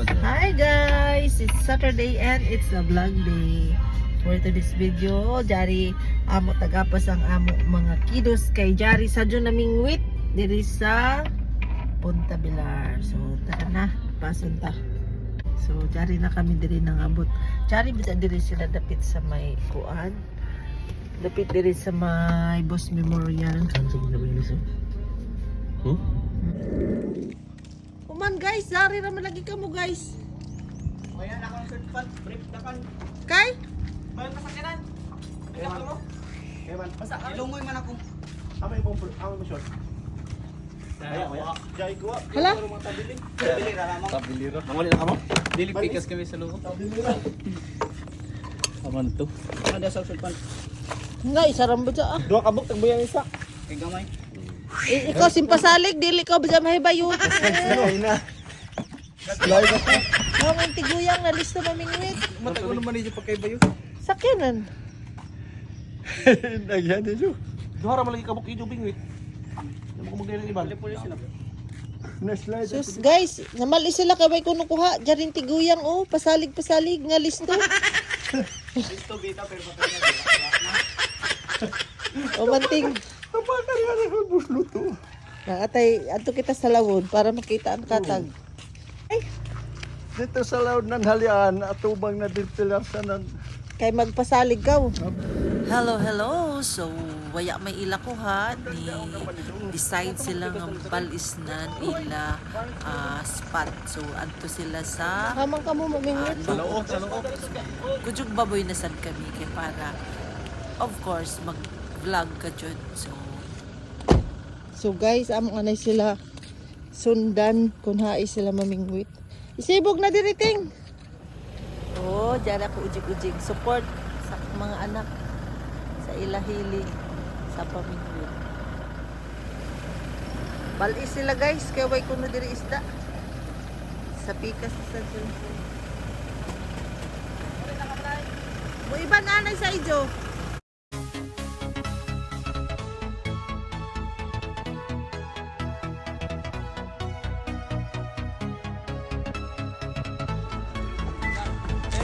Hi guys! It's Saturday and it's a vlog day. For today's video, Jari amo tagapas ang amo mga kidos kay Jari sa naming wit diri sa Punta Bilar. So tara na, pasun ta. So Jari na kami diri nang abot. Jari bisa diri sila dapit sa may kuan. Dapit diri sa may Boss Memorial. Kuman guys, Jari naman lagi ka mo guys. Ayan ako ng third part, brief na kan. Kay? Bayan pasakyanan. Ikaw mo? Ewan, Basta ilungoy man ako. amo mo short. Ayan, jay ko. Hala? Mga tabiling. Bili ra lamang. Tabiliro. Manguli na kamo? Dili pikas kami sa luho. Tabilira. Aman to. Ano sa third part? Nga, isa rambot sa ah. Dua kabuk tagbuyang isa. Kay gamay. Ikaw simpasalig, dili ko bisa mahibayon. Ay na. Slide ako. Kamang tiguyang na listo mamingwit. Matag ulo man niyo pagkaibayo. Sakyanan. Nagyan niyo. Duha ra malagi kabuk ijo bingwit. Namo ko magdiri iban. Pulis sila. Na slide. Sus guys, namali sila kay kuno kuha. Jaring tiguyang oh, pasalig nga listo. Listo bita pero patay na. O manting. Apa ka rin ang buslo to? Nakatay, ato kita sa lawod para makita ang katag. Dito sa laod ng halian, atubang na ditilasan ng Kay magpasalig ka. Hello. So, waya may ila ko ha. Decide sila nga balisnan ila spot. So, anto sila sa Hamang ka mo mamingwit. Sa loob. Kudyog baboy na sad kami kay para of course mag-vlog ka dyan. So guys, amo anay sila sundan kung hai sila mamingwit. Isibog na diriting. Oh, dyan ako ujig-ujig. Support sa mga anak sa ilahili sa pamingwit. Balis sila guys, kaya way kuno diri isda. Sa pikas sa sila. Mo iban anay sa ijo.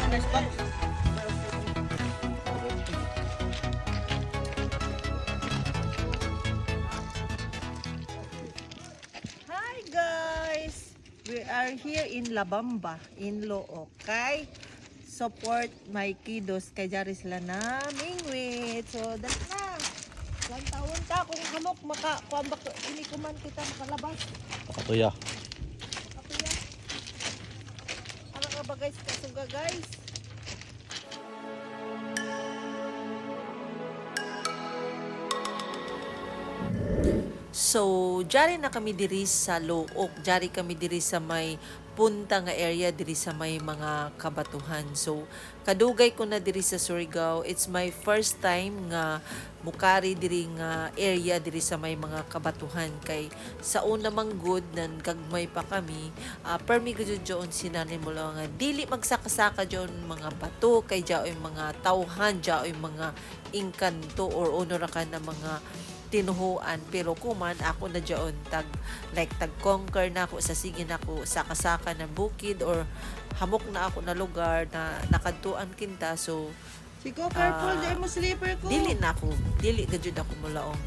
Next part. Hi guys! We are here in Labamba, in Looc. Kay support my kiddos kay Jari sila na mingwit. So, dali na. Ilang taon ka kung hamok makakuambak ini kuman kita makalabas. Tuya. Kapiya. Ano ka ba guys? Kasuga guys. So, jari na kami diri sa Looc. Jari kami diri sa may punta nga area diri sa may mga kabatuhan. So, kadugay ko na diri sa Surigao. It's my first time nga mukari diri nga area diri sa may mga kabatuhan kay sa una mang good nan gagmay pa kami. Permi gud joon sinanay mo lang nga dili magsaka-saka joon mga bato kay jaoy mga tawhan, jaoy mga inkanto or ono ra ka na mga tinuhuan, pero kuman ako na dyan tag conquer na ako sa sige na ako saka-saka ng bukid or hamok na ako na lugar na nakadtuan kinta. So Siko careful dai mo slipper ko. dili gajud ako mulaong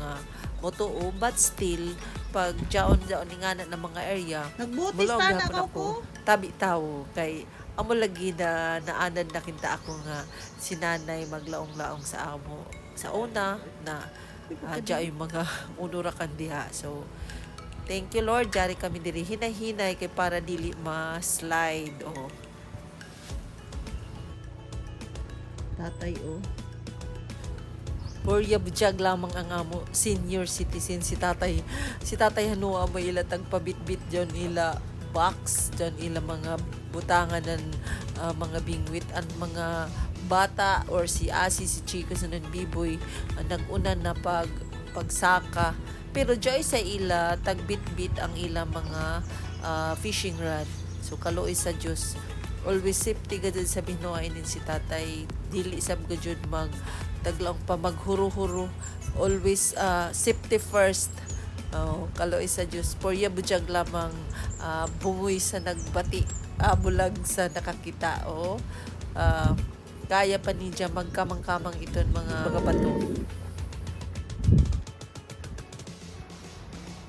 motuo, but still pag jaon ingana ng mga area Nagbutis mulaong ta gihapon na ako. tabi tao kay amo lagi na naanan na kinta ako nga sinanay maglaong-laong sa amo sa una na diya yung mga unurakan diha. So, thank you Lord. Jari kami diri hinay-hinay kay para dili ma-slide. Oh. Tatay, oh. Porya budyag lamang ang amo senior citizen si tatay. Si tatay hanua mo ila tagpabitbit dyan ila box dyan ila mga butangan ng mga bingwit ang mga bata or si Asi, si Chico sa biboy nag-una na pagsaka pero joy sa ila tagbitbit ang ila mga fishing rod. So kaluoy sa Dios always safety gud sa binuhain din si tatay, dili sab gud mag taglang pa maghuro-huro, always safety first. Kaloy sa Diyos, porya budyag lamang bungoy sa nagbati bulag sa nakakita o kaya pa niya magkamang-kamang iton mga bato.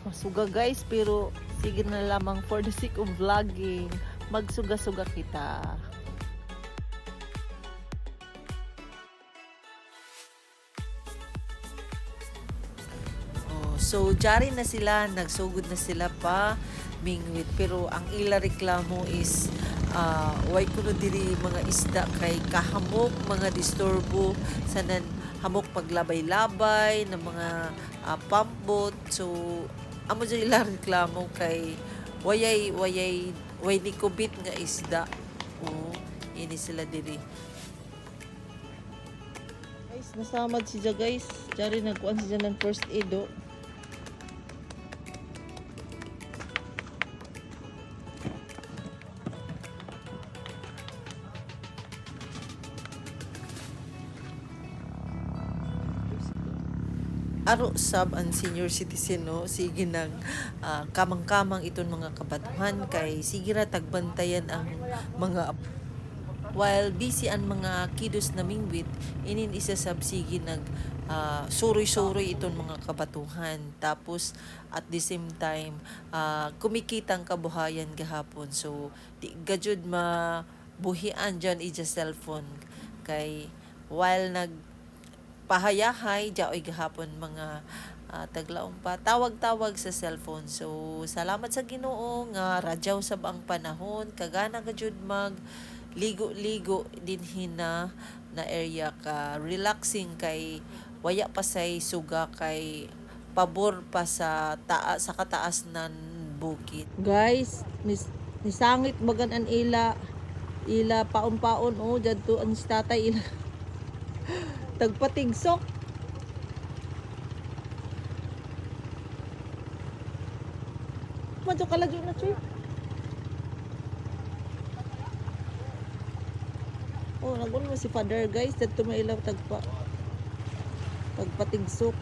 Masuga guys, pero sige na lamang for the sake of vlogging, magsuga-suga kita. So, jari na sila, nagsugod na sila pa mingwit. Pero ang ila reklamo is way kuno diri mga isda kay kahamok, mga disturbo sanan hamok paglabay-labay ng mga pampot. So, amo dyan ila reklamo kay way ni kubit nga isda. Ini sila diri. Guys, nasamad siya guys. Jari nagkuhan siya ng first aid aro sab ang senior citizen sige nang kamang-kamang iton mga kabatuhan kay sige ra tagbantayan ang mga while busy ang mga kiddos na mingwit inin isa sab sige nag suroy-suroy iton mga kabatuhan tapos at the same time kumikitang kabuhayan gahapon so di gajud mabuhian dyan ija cellphone kay while pahayahay jaoy gahapon mga taglaong pa tawag-tawag sa cellphone. So salamat sa Ginoo nga radyaw sab ang panahon kagana gajud mag ligo-ligo dinhi na area ka relaxing kay waya pa say suga kay pabor pa sa kataas nan bukid. Guys, nisangit bagan an ila paon-paon jadto ang tatay ila tagpatigsok. Madyo kalagyo na, Choy. Nagun mo si Father, guys. Dito may ilaw tagpatigsok.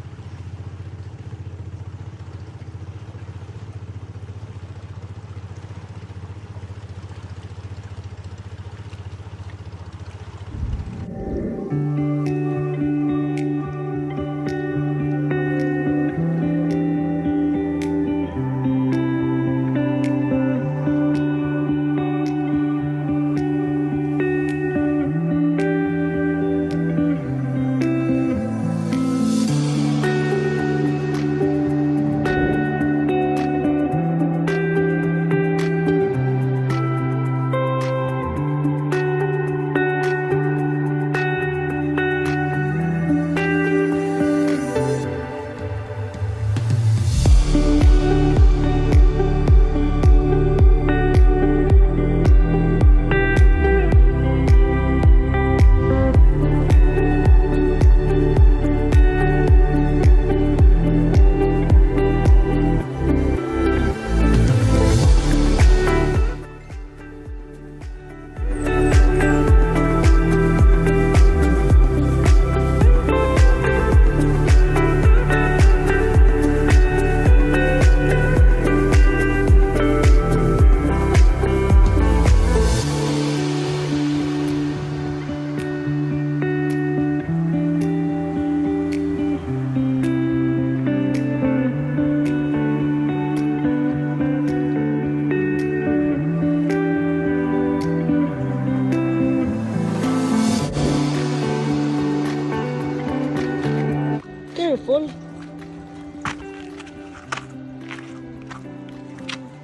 Careful.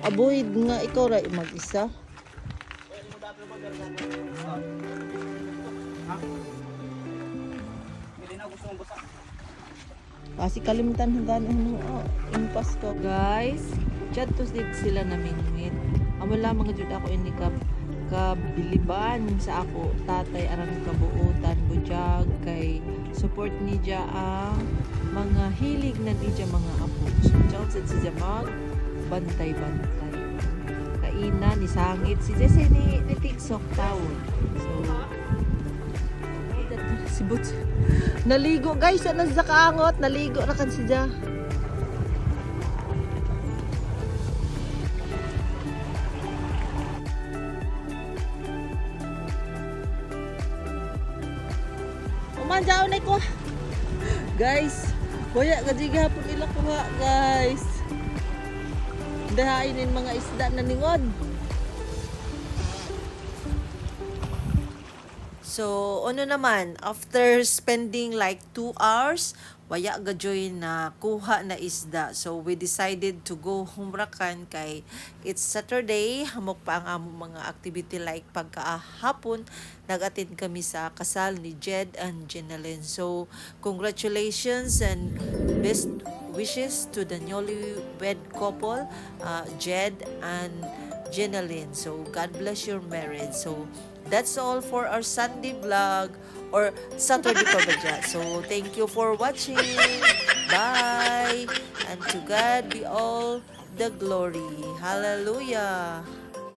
Avoid nga ikaw ra mag-isa. Kasi kalimutan hanggang impas ko. Guys, chat to sila na mingwit. Amo lang mga jud ako ini kabiliban sa ako tatay arang kabuutan budyag kay support niya ang mga hilig na niya mga apo. So, chance siya mag bantay-bantay. Kaina ni sangit si Jesse ni tigsok tawon. So, si Boots. Naligo guys, ano sa kaangot, naligo na kan siya. man jaon ay ko. Guys, kuya gaji gihapon ila kuha, guys. Dahainin mga isda na ningod. So, ano naman, after spending like 2 hours, waya gajoy na kuha na isda. So, we decided to go humrakan kay it's Saturday. Hamok pa ang among mga activity like pagkahapon. Nag-attend kami sa kasal ni Jed and Jenalyn. So, congratulations and best wishes to the newlywed couple, Jed and Jenalyn. So, God bless your marriage. So, that's all for our Sunday vlog or Saturday pa ba dyan? So, thank you for watching. Bye! And to God be all the glory. Hallelujah!